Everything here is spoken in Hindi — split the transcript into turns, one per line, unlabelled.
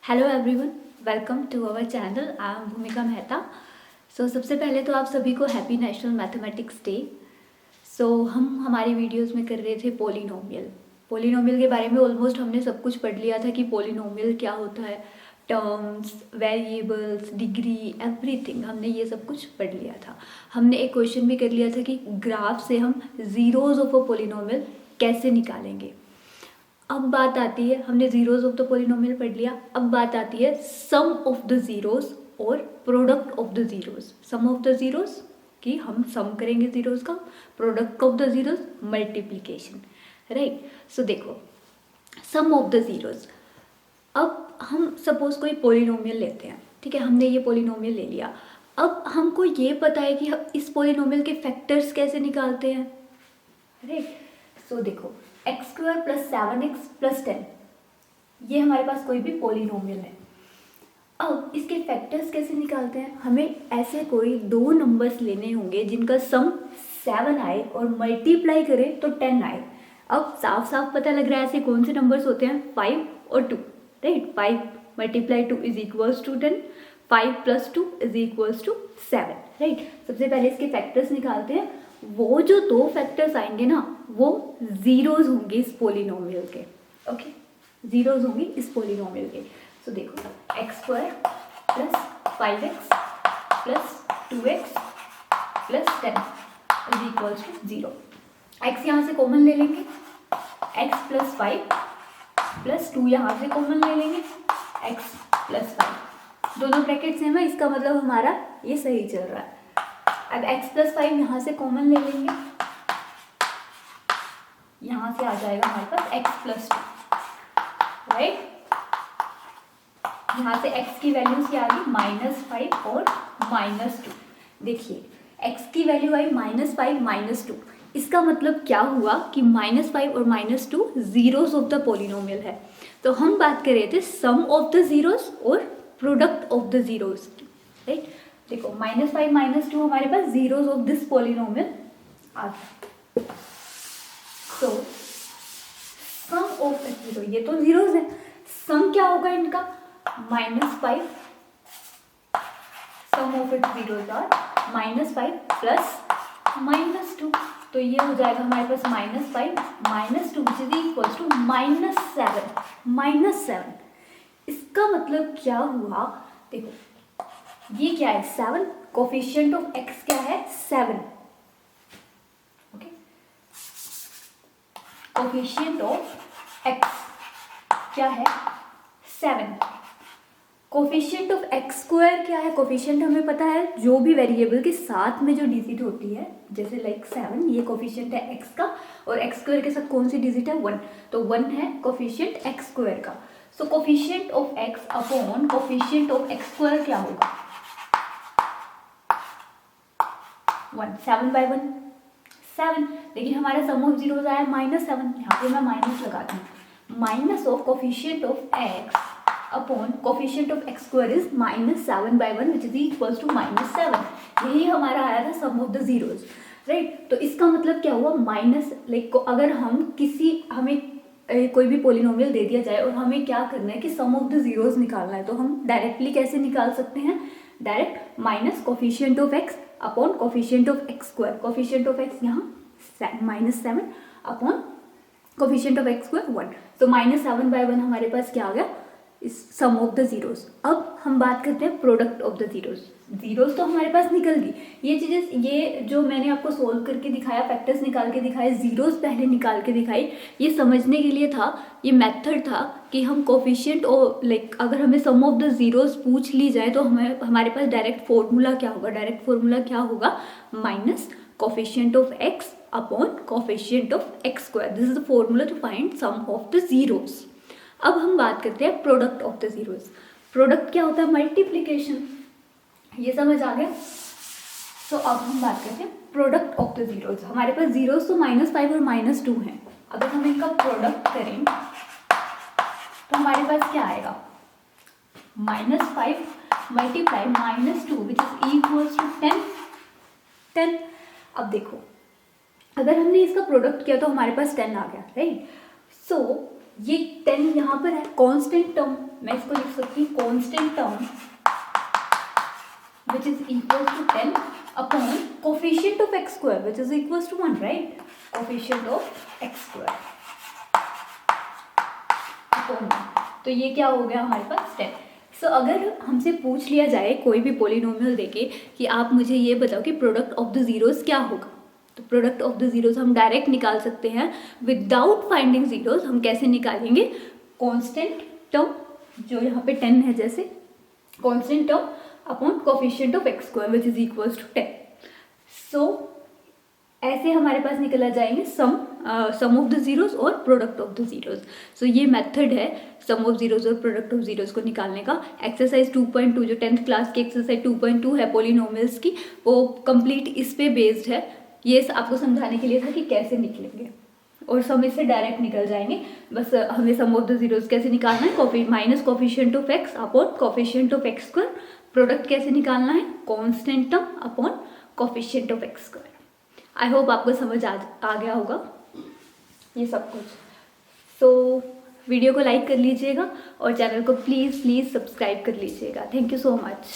Hello everyone, welcome to our channel. I am Bhumika Mehta. सबसे पहले तो आप सभी को हैप्पी नेशनल मैथमेटिक्स डे। हम हमारी वीडियोस में कर रहे थे पोलिनोमियल के बारे में। ऑलमोस्ट हमने सब कुछ पढ़ लिया था कि पोलिनोमियल क्या होता है, टर्म्स, वेरिएबल्स, डिग्री, एवरीथिंग हमने ये सब कुछ पढ़ लिया था। हमने एक क्वेश्चन भी कर लिया था कि ग्राफ से हम जीरोज ऑफ अ पोलिनोमियल कैसे निकालेंगे। अब बात आती है, हमने जीरोज ऑफ द पोलिनोमियल पढ़ लिया। अब बात आती है सम ऑफ द जीरोज और product of the zeros. Sum of the zeros कि हम सम करेंगे जीरोज का, product of the zeros multiplication, right. So देखो, सम ऑफ द जीरोज। अब हम सपोज कोई पोलिनोमियल लेते हैं, ठीक है, हमने ये पोलिनोमियल ले लिया। अब हमको ये पता है कि हम इस पोलिनोमियल के फैक्टर्स कैसे निकालते हैं, राइट। सो देखो, x square plus 7x plus 10, ये हमारे पास कोई भी पोलिनोमियल है। अब इसके फैक्टर्स कैसे निकालते हैं, हमें ऐसे कोई दो नंबर्स लेने होंगे जिनका सम 7 आए और मल्टीप्लाई करें तो 10 आए। अब साफ साफ पता लग रहा है ऐसे कौन से नंबर्स होते हैं, 5 और 2, right. 5 multiply 2 is equals to 10, 5 plus 2 is equals to 7, right. सबसे पहले इसके फैक्टर्स निकालते हैं। वो जो दो फैक्टर्स आएंगे ना, वो जीरोज होंगे इस पोलिनोमियल के, ओके, जीरोज होंगे इस पोलिनोमियल के। सो देखो, x square plus 5x plus 2x plus 10 is equals to 0। X यहाँ से कॉमन ले लेंगे, x प्लस 5 प्लस 2 यहाँ से कॉमन ले लेंगे, x प्लस 5, दोनों ब्रैकेट सेम है, इसका मतलब हमारा ये सही चल रहा है। अब x प्लस 5 यहाँ से कॉमन ले लेंगे, यहाँ से आ जाएगा हमारे पास x प्लस 2, राइट। यहाँ से x की वैल्यूज क्या आ गई, -5 और -2। देखिए, x की वैल्यू आई -5 -2, इसका मतलब क्या हुआ कि -5 और -2 जीरोस ऑफ द पोलिनोमियल है। तो हम बात कर रहे थे सम ऑफ द जीरोस और प्रोडक्ट ऑफ द जीरोस की, राइट। देखो, -5 -2 हमारे पास जीरोस ऑफ दिस पोलिनोमियल आ गया। तो सम ऑफ जीरो, ये तो जीरोस है, सम क्या होगा इनका, -5, sum of it zeros are -5 plus -2, तो ये हो जाएगा हमारे पास -5 -2 विच इज इक्वल्स टू -7। इसका मतलब क्या हुआ, देखो ये क्या है, 7, कोफिशिएंट ऑफ x क्या है, 7, ओके। कोफिशिएंट ऑफ x क्या है, 7। कोफिशिएंट ऑफ एक्स स्क्वायर क्या है, कोफिशिएंट हमें पता है जो भी वेरिएबल के साथ में जो डिजिट होती है, जैसे लाइक 7, ये कोफिशिएंट है x का, और एक्स स्क्वायर के साथ कौन सी डिजिट है, 1, तो 1 है कोफिशिएंट एक्स स्क्वायर का। So coefficient of x upon coefficient of x square क्या होगा, 1, 7/1 7। लेकिन हमारा सम ऑफ जीरोस आया -7, यहाँ पे मैं माइनस लगाती हूँ, minus of coefficient of x upon coefficient of x square is -7/1 which is equals to -7। यही हमारा आया था sum of the zeros, right. तो इसका मतलब क्या हुआ, माइनस, लाइक अगर हम हमें कोई भी पोलिनोमियल दे दिया जाए और हमें क्या करना है कि सम ऑफ द जीरोस निकालना है, तो हम डायरेक्टली कैसे निकाल सकते हैं, direct minus coefficient of x upon coefficient of x square. Coefficient of x यहाँ -7 upon coefficient of x square 1, तो -7/1 हमारे पास क्या आ गया, इस सम ऑफ द जीरोस। अब हम बात करते हैं product of the zeros. Zeros तो हमारे पास निकल गई, ये चीज़ें, ये जो मैंने आपको सोल्व करके दिखाया, फैक्टर्स निकाल के दिखाए, जीरोस पहले निकाल के दिखाई, ये समझने के लिए था, ये मेथड था कि हम कोफिशिएंट और लाइक अगर हमें सम ऑफ द जीरोस पूछ ली जाए तो हमारे पास डायरेक्ट फॉर्मूला क्या होगा, डायरेक्ट फॉर्मूला क्या होगा, minus coefficient of x upon coefficient of x square. This is the formula to find sum of the zeros. अब हम बात करते हैं product of the zeros. Product क्या होता है, मल्टीप्लिकेशन, ये समझ आ गया। तो अब हम बात करते हैं प्रोडक्ट ऑफ द जीरोस। हमारे पास जीरोस तो -5 और -2 हैं, अगर हम इनका प्रोडक्ट करें तो हमारे पास क्या आएगा, -5 multiply -2 which is equals to 10। अब देखो, अगर हमने इसका प्रोडक्ट किया तो हमारे पास 10 आ गया, राइट। सो ये 10 यहाँ पर है कांस्टेंट टर्म, मैं इसको लिख सकती हूँ constant term which is equal to 10 upon coefficient of x square which is equals to 1, right? Coefficient of x square upon 1. तो ये क्या हो गया हमारे पास 10. सो अगर हमसे पूछ लिया जाए कोई भी पोलिनोमियल देके कि आप मुझे ये बताओ कि प्रोडक्ट ऑफ द जीरोस क्या होगा, तो प्रोडक्ट ऑफ द जीरोस हम डायरेक्ट निकाल सकते हैं विदाउट फाइंडिंग जीरोस. हम कैसे निकालेंगे? कांस्टेंट टर्म जो यहाँ पे 10 है, जैसे constant term upon coefficient of x square which is equals to 10. So ऐसे हमारे पास निकल आ जाएंगे सम ऑफ द जीरोस और product of the zeros. So ये मेथड है सम ऑफ जीरोस और प्रोडक्ट ऑफ जीरोस को निकालने का. एक्सरसाइज 2.2 जो 10th क्लास की एक्सरसाइज 2.2 है पोलिनोमियल्स की, वो कंप्लीट इस पे बेस्ड है. ये आपको समझाने के लिए था कि कैसे निकलेंगे, और सम इससे डायरेक्ट निकल जाएंगे. बस हमें सम ऑफ द जीरोस कैसे निकालना है, minus coefficient of x upon coefficient of x square. Product कैसे निकालना है, constant term upon coefficient of x square. I hope आपको समझ आ गया होगा ये सब कुछ. सो वीडियो को लाइक कर लीजिएगा और चैनल को प्लीज़ सब्सक्राइब कर लीजिएगा. Thank you so much.